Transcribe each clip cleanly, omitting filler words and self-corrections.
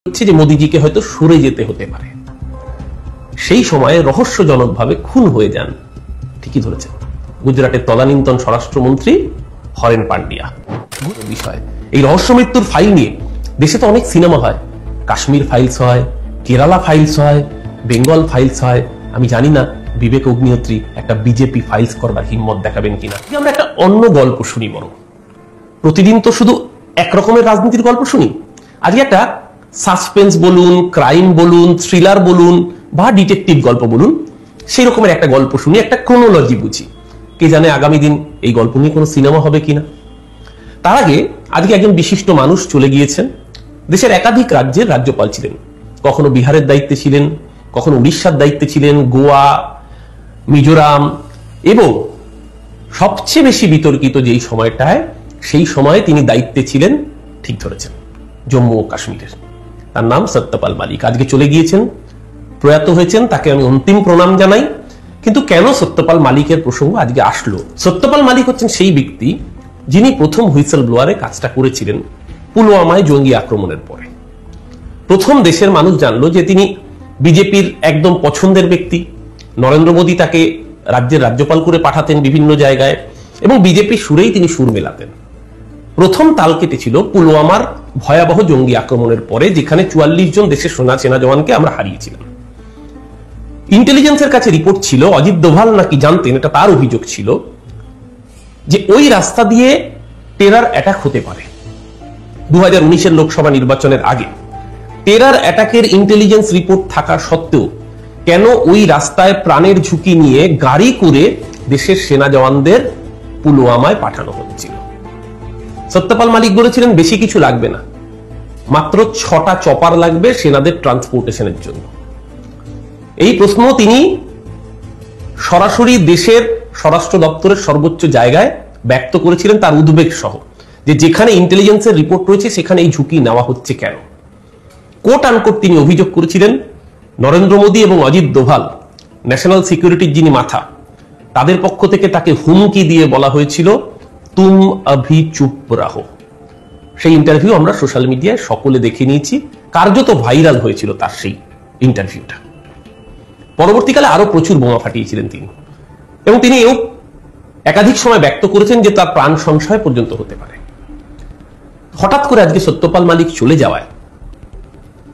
হচ্ছে যে মোদিজিকে হয়তো সরে যেতে হতে পারে। সেই সময়ে রহস্যজনকভাবে খুন হয়ে যান, ঠিকই ধরেছেন, গুজরাটের তদানীন্তন স্বরাষ্ট্রমন্ত্রী হরেন পান্ডিয়া। বিষয় এই রহস্য মৃত্যুর ফাইল নিয়ে দেশে তো অনেক সিনেমা হয়, কাশ্মীর ফাইলস হয়, কেরালা ফাইলস হয়, বেঙ্গল ফাইলস হয়। আমি জানি না বিবেক অগ্নিহোত্রী একটা বিজেপি ফাইলস করবার হিম্মত দেখাবেন কিনা। আমরা একটা অন্য গল্প শুনি, বরং প্রতিদিন তো শুধু একরকমের রাজনীতির গল্প শুনি। আজকে একটা সাসপেন্স বলুন, ক্রাইম বলুন, থ্রিলার বলুন বা ডিটেকটিভ গল্প বলুন, সেই রকমের একটা গল্প শুনি, একটা ক্রোনোলজি বুঝি। কে জানে আগামী দিন এই গল্প নিয়ে কোনো সিনেমা হবে কিনা। তার আগে আজকে একজন বিশিষ্ট মানুষ চলে গিয়েছেন। দেশের একাধিক রাজ্যের রাজ্যপাল ছিলেন, কখনো বিহারের দায়িত্বে ছিলেন, কখনো উড়িষ্যার দায়িত্বে ছিলেন, গোয়া, মিজোরাম, এবং সবচেয়ে বেশি বিতর্কিত যেই সময়টায়, সেই সময়ে তিনি দায়িত্বে ছিলেন, ঠিক ধরেছেন, জম্মু ও কাশ্মীরের। তার নাম সত্যপাল মালিক। আজকে চলে গিয়েছেন, প্রয়াত হয়েছেন, তাকে আমি অন্তিম প্রণাম জানাই। কিন্তু কেন সত্যপাল মালিকের প্রসঙ্গ আজকে আসলো? সত্যপাল মালিক হচ্ছেন সেই ব্যক্তি যিনি প্রথম হুইসেল ব্লোয়ারে কাজটা করেছিলেন পুলওয়ামায় জঙ্গি আক্রমণের পরে। প্রথম দেশের মানুষ জানলো যে তিনি বিজেপির একদম পছন্দের ব্যক্তি। নরেন্দ্র মোদী তাকে রাজ্যের রাজ্যপাল করে পাঠাতেন বিভিন্ন জায়গায়, এবং বিজেপির সুরেই তিনি সুর মেলাতেন। প্রথম তাল কেটেছিল পুলওয়ামার ভয়াবহ জঙ্গি আক্রমণের পরে, যেখানে 44 জন দেশের সেনা জওয়ানকে আমরা হারিয়েছিলাম। ইন্টেলিজেন্সের কাছে রিপোর্ট ছিল, অজিত দোভাল নাকি জানতেন, এটা তার অভিযোগ ছিল, যে ওই রাস্তা দিয়ে টেরার অ্যাটাক হতে পারে। 2019-এর লোকসভা নির্বাচনের আগে টেরার অ্যাটাকের ইন্টেলিজেন্স রিপোর্ট থাকা সত্ত্বেও কেন ওই রাস্তায় প্রাণের ঝুঁকি নিয়ে গাড়ি করে দেশের সেনা জওয়ানদের পুলওয়ামায় পাঠানো হচ্ছিল? সত্যপাল মালিক বলেছিলেন বেশি কিছু লাগবে না, মাত্র 6টা চপার লাগবে সেনাদের ট্রান্সপোর্টেশনের জন্য। এই প্রশ্ন তিনি সরাসরি দেশের স্বরাষ্ট্র দপ্তরের সর্বোচ্চ জায়গায় ব্যক্ত করেছিলেন, তার উদ্বেগ সহ, যে যেখানে ইন্টেলিজেন্সের রিপোর্ট রয়েছে সেখানে এই ঝুঁকি নেওয়া হচ্ছে কেন। কোট আনকোট তিনি অভিযোগ করেছিলেন নরেন্দ্র মোদী এবং অজিত দোভাল, ন্যাশনাল সিকিউরিটির যিনি মাথা, তাদের পক্ষ থেকে তাকে হুমকি দিয়ে বলা হয়েছিল তুম অভি চুপ রাহো। সেই ইন্টারভিউ আমরা সোশ্যাল মিডিয়ায় সকলে দেখে নিয়েছি, কার্যত ভাইরাল হয়েছিল তার সেই ইন্টারভিউটা। পরবর্তীকালে আরো প্রচুর বোমা ফাটিয়েছিলেন তিনি, এবং তিনি এও একাধিক সময় ব্যক্ত করেছেন যে তার প্রাণ সংশয় পর্যন্ত হতে পারে। হঠাৎ করে আজকে সত্যপাল মালিক চলে যাওয়ায়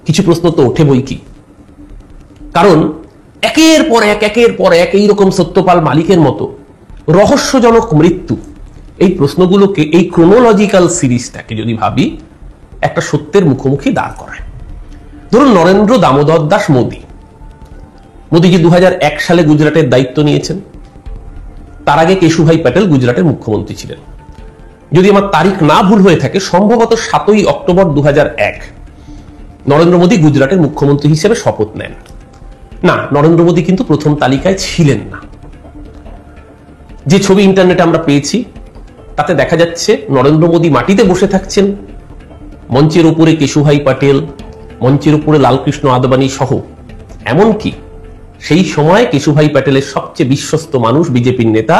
কিছু প্রশ্ন তো ওঠে বই কি। কারণ একের পর এক এইরকম সত্যপাল মালিকের মতো রহস্যজনক মৃত্যু, এই প্রশ্নগুলোকে, এই ক্রোনোলজিক্যাল সিরিজটাকে যদি ভাবি, একটা সত্যের মুখোমুখি দাঁড় করায়। ধরুন নরেন্দ্র দামোদর দাস মোদী। মোদীজি 2001 সালে গুজরাটের দায়িত্ব নিয়েছেন। তার আগে কেশুভাই প্যাটেল গুজরাটের মুখ্যমন্ত্রী ছিলেন। যদি আমার তারিখ না ভুল হয়ে থাকে, সম্ভবত 7ই অক্টোবর 2001 নরেন্দ্র মোদী গুজরাটের মুখ্যমন্ত্রী হিসেবে শপথ নেন। না, নরেন্দ্র মোদী কিন্তু প্রথম তালিকায় ছিলেন না। যে ছবি ইন্টারনেটে আমরা পেয়েছি তাতে দেখা যাচ্ছে নরেন্দ্র মোদী মাটিতে বসে থাকছেন, মঞ্চের উপরে কেশুভাই প্যাটেল, মঞ্চের উপরে লালকৃষ্ণ আদবানি সহ। এমনকি সেই সময় কেশুভাই প্যাটেলের সবচেয়ে বিশ্বস্ত মানুষ, বিজেপির নেতা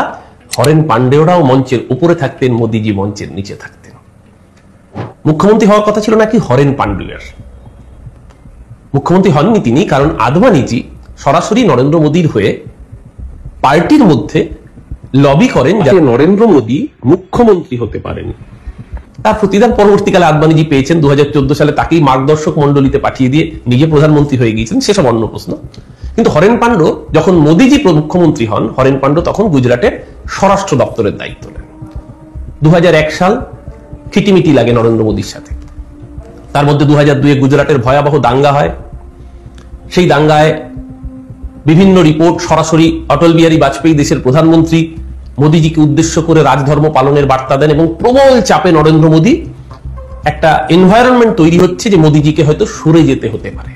হরেন পান্ডেওরাও মঞ্চের উপরে থাকতেন, মোদীজি মঞ্চের নিচে থাকতেন। মুখ্যমন্ত্রী হওয়ার কথা ছিল নাকি হরেন পান্ডের। মুখ্যমন্ত্রী হননি তিনি, কারণ আদবানিজি সরাসরি নরেন্দ্র মোদীর হয়ে পার্টির মধ্যে লবি করেন যাতে নরেন্দ্র মোদী মুখ্যমন্ত্রী হতে পারেন। তার প্রতিদান পরবর্তীকালে আদবানিজি পেয়েছেন। 2014 সালে তাকেই মার্গদর্শক মন্ডলীতে পাঠিয়ে দিয়ে নিজে প্রধানমন্ত্রী হয়ে গিয়েছেন, সেসব অন্য প্রশ্ন। কিন্তু হরেন পান্ড, যখন মোদীজি মুখ্যমন্ত্রী হন, হরেন পান্ড তখন গুজরাটের স্বরাষ্ট্র দপ্তরের দায়িত্ব নেন। 2001 সাল খিটিমিটি লাগে নরেন্দ্র মোদীর সাথে। তার মধ্যে 2002-এ গুজরাটের ভয়াবহ দাঙ্গা হয়। সেই দাঙ্গায় বিভিন্ন রিপোর্ট সরাসরি অটল বিহারী বাজপেয়ী, দেশের প্রধানমন্ত্রী, মোদীজিকে উদ্দেশ্য করে রাজধর্ম পালনের বার্তা দেন, এবং প্রবল চাপে নরেন্দ্র মোদী, একটা এনভায়রনমেন্ট তৈরি হচ্ছে যে মোদীজিকে হয়তো সরে যেতে হতে পারে।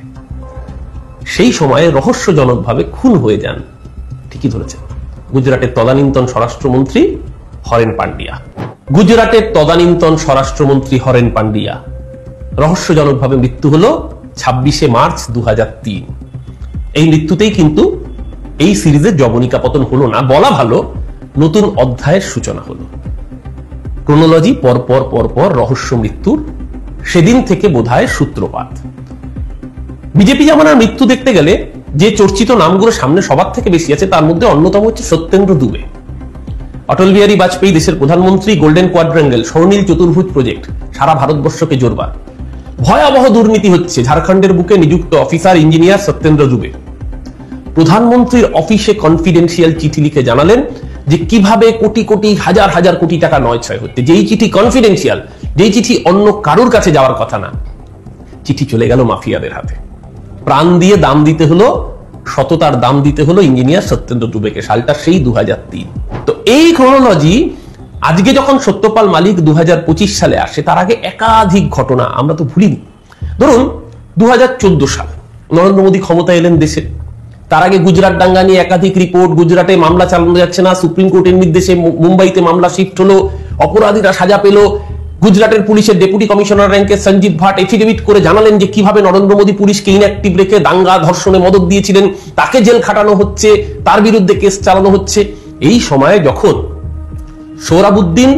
সেই সময়ে রহস্যজনকভাবে খুন হয়ে যান, ঠিকই ধরেছেন, গুজরাটের তদানীন্তন স্বরাষ্ট্রমন্ত্রী হরেন পান্ডিয়া। গুজরাটের তদানীন্তন স্বরাষ্ট্রমন্ত্রী হরেন পান্ডিয়া রহস্যজনকভাবে মৃত্যু হলো 26শে মার্চ 2003। এই মৃত্যুতেই কিন্তু এই সিরিজের জবনিকা পতন হলো না, বলা ভালো নতুন অধ্যায়ের সূচনা হলো। ক্রোনোলজি পরপর রহস্য মৃত্যুর সেদিন থেকে বোধহয় সূত্রপাত। বিজেপি জামানার মৃত্যু দেখতে গেলে যে চর্চিত নামগুলো সামনে সবার থেকে বেশি আছে তার মধ্যে অন্যতম হচ্ছে সত্যেন্দ্র দুবে। অটল বিহারী বাজপেয়ী দেশের প্রধানমন্ত্রী, গোল্ডেন কোয়াড্রাঙ্গেল, স্বর্ণীল চতুর্ভুজ প্রজেক্ট সারা ভারতবর্ষকে জোরবার। ভয়াবহ দুর্নীতি হচ্ছে ঝাড়খণ্ডের বুকে নিযুক্ত অফিসার ইঞ্জিনিয়ার সত্যেন্দ্র দুবে প্রধানমন্ত্রীর অফিসে কনফিডেন্সিয়াল চিঠি লিখে জানালেন যে কিভাবে কোটি কোটি হাজার হাজার কোটি টাকা নয় ছয় হচ্ছে। যেই চিঠি কনফিডেন্সিয়াল, যেই চিঠি অন্য কারোর কাছে যাওয়ার কথা না, চিঠি চলে গেল মাফিয়াদের হাতে। প্রাণ দিয়ে দাম দিতে হলো, সততার দাম দিতে হলো ইঞ্জিনিয়ার সত্যেন্দ্র দুবেকে। সালটা সেই 2003। তো এই ক্রোনোলজি আজকে যখন সত্যপাল মালিক 2025 সালে আসে, তার আগে একাধিক ঘটনা আমরা তো ভুলিনি। ধরুন 2014 সাল নরেন্দ্র মোদী ক্ষমতা এলেন দেশে। তার আগে গুজরাট দাঙ্গা নিয়ে একাধিক রিপোর্ট, গুজরাটে মামলা চালানো যাচ্ছে না, সুপ্রিম কোর্টের নির্দেশে মুম্বাইতে মামলা শিফট হলো, অপরাধীরা সাজা পেল। গুজরাটের পুলিশের ডেপুটি কমিশনার র্যাঙ্কের সঞ্জীব ভাট এফিডেভিট করে জানালেন যে কিভাবে নরেন্দ্র মোদী পুলিশকে ইনঅ্যাক্টিভ রেখে দাঙ্গা ধর্ষণে মদত দিয়েছিলেন, তাকে জেল খাটানো হচ্ছে, তার বিরুদ্ধে কেস চালানো হচ্ছে। এই সময়ে যখন সোহরাবুদ্দিন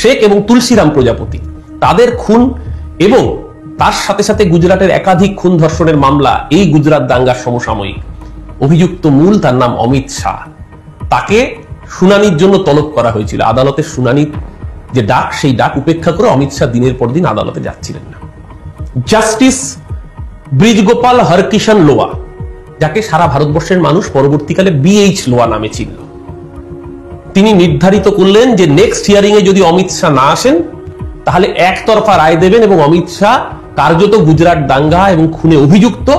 শেখ এবং তুলসীরাম প্রজাপতি তাদের খুন এবং তার সাথে সাথে গুজরাটের একাধিক খুন ধর্ষণের মামলা, এই গুজরাট দাঙ্গার সমসাময়িক অভিযুক্ত মূল তার নাম অমিত শাহ, তাকে শুনানির জন্য তলব করা হয়েছিল। আদালতের শুনানির যে ডাক, সেই ডাক উপেক্ষা করে অমিত শাহ দিনের পর দিন আদালতে যাচ্ছিলেন না। জাস্টিস ব্রিজগোপাল হরকিষাণ লোয়া, যাকে সারা ভারতবর্ষের মানুষ পরবর্তীকালে BH লোয়া নামে চিনল, তিনি নির্ধারিত করলেন যে নেক্সট হিয়ারিং এ যদি অমিত শাহ না আসেন তাহলে একতরফা রায় দেবেন এবং অমিত শাহ কার্যত গুজরাট দাঙ্গা এবং খুনে অভিযুক্ত,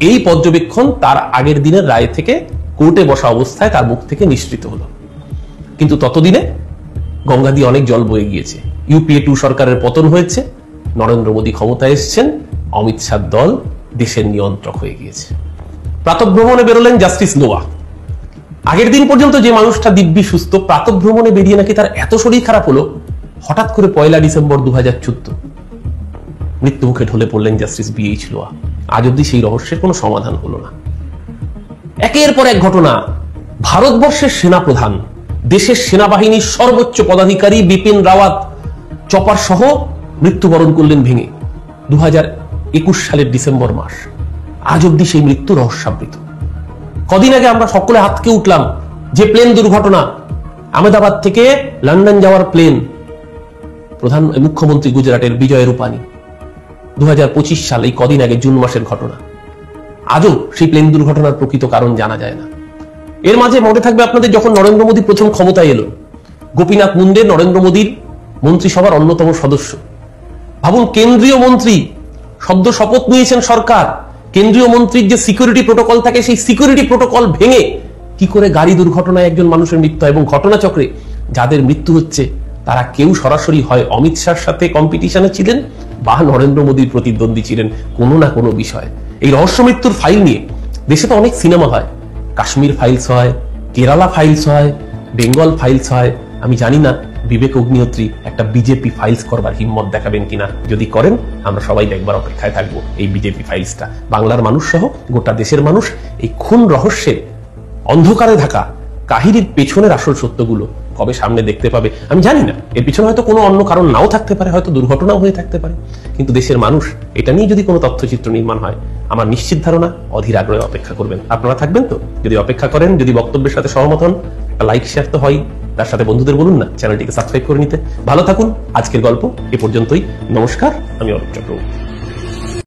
এই পর্যবেক্ষণ তার আগের দিনের রায় থেকে কোর্টে বসা অবস্থায় তার মুখ থেকে নিশ্চিত হলো। কিন্তু ততদিনে গঙ্গা দিয়ে অনেক জল বয়ে গিয়েছে। UPA 2 সরকারের পতন হয়েছে, নরেন্দ্র মোদী ক্ষমতায় এসেছেন, অমিত শাহ দল দেশের নিয়ন্ত্রক হয়ে গিয়েছে। প্রাতঃভ্রমণে বেরোলেন জাস্টিস লোয়া। আগের দিন পর্যন্ত যে মানুষটা দিব্যি সুস্থ, প্রাতঃভ্রমণে বেরিয়ে নাকি তার এত শরীর খারাপ হলো, হঠাৎ করে 1 ডিসেম্বর 2014 মৃত্যুমুখে ঢলে পড়লেন জাস্টিস BH লোয়া। আজ অব্দি সেই রহস্যের কোনো সমাধান হলো না। একের পর এক ঘটনা। ভারতবর্ষের সেনাপ্রধান, দেশের সেনাবাহিনীর সর্বোচ্চ পদাধিকারী বিপিন রাওয়াত চপার সহ মৃত্যুবরণ করলেন ভেঙে 2021 সালের ডিসেম্বর মাস। আজ অব্দি সেই মৃত্যু রহস্যাবৃত। কদিন আগে আমরা সকলে হাতকে উঠলাম যে প্লেন দুর্ঘটনা, আহমেদাবাদ থেকে লন্ডন যাওয়ার প্লেন, মুখ্যমন্ত্রী গুজরাটের বিজয় রূপানী, 2025 সাল, এই কদিন আগে জুন মাসের ঘটনা। আজও সেই প্লেন দুর্ঘটনার প্রকৃত কারণ জানা যায় না। এর মাঝে মনে থাকবে আপনাদের, যখন নরেন্দ্র মোদী প্রথম ক্ষমতায় এলো, গোপীনাথ মুন্ডে নরেন্দ্র মোদীর মন্ত্রিসভার অন্যতম সদস্য। ভাবুন, কেন্দ্রীয় মন্ত্রী, সদ্য শপথ নিয়েছেন সরকার, কেন্দ্রীয় মন্ত্রীর যে সিকিউরিটি প্রোটোকল থাকে, সেই সিকিউরিটি প্রোটোকল ভেঙে কি করে গাড়ি দুর্ঘটনায় একজন মানুষের মৃত্যু হয়। এবং ঘটনাচক্রে যাদের মৃত্যু হচ্ছে তারা কেউ সরাসরি হয় অমিত শাহর সাথে কম্পিটিশনে ছিলেন বা নরেন্দ্র মোদীর প্রতিদ্বন্দ্বী ছিলেন কোনো না কোনো বিষয়। এই রহস্য মৃত্যুর ফাইল নিয়ে দেশে তো অনেক সিনেমা হয়, কাশ্মীর ফাইলস হয়, কেরালা ফাইলস হয়, বেঙ্গল ফাইলস হয়। আমি জানি না বিবেক অগ্নিহোত্রী একটা বিজেপি ফাইলস করবার হিম্মত দেখাবেন কিনা। যদি করেন, আমরা সবাই দেখবার অপেক্ষায় থাকবো এই বিজেপি ফাইলসটা। বাংলার মানুষ সহ গোটা দেশের মানুষ এই খুন রহস্যের অন্ধকারে থাকা কাহিনীর পেছনের আসল সত্যগুলো কবে সামনে দেখতে পাবে আমি জানি না। এর পিছনে হয়তো কোনো অন্য কারণ নাও থাকতে পারে, হয়তো দুর্ঘটনাও হয়ে থাকতে পারে। কিন্তু দেশের মানুষ এটা নিয়ে যদি কোনো তথ্যচিত্র নির্মাণ হয়, আমার নিশ্চিত ধারণা অধীর আগ্রহে অপেক্ষা করবেন। আপনারা থাকবেন তো? যদি অপেক্ষা করেন, যদি বক্তব্যের সাথে সহমত হন, একটা লাইক শেয়ার তো হয়, তার সাথে বন্ধুদের বলুন না চ্যানেলটিকে সাবস্ক্রাইব করে নিতে। ভালো থাকুন। আজকের গল্প এ পর্যন্তই। নমস্কার, আমি অরূপ চক্রবর্তী।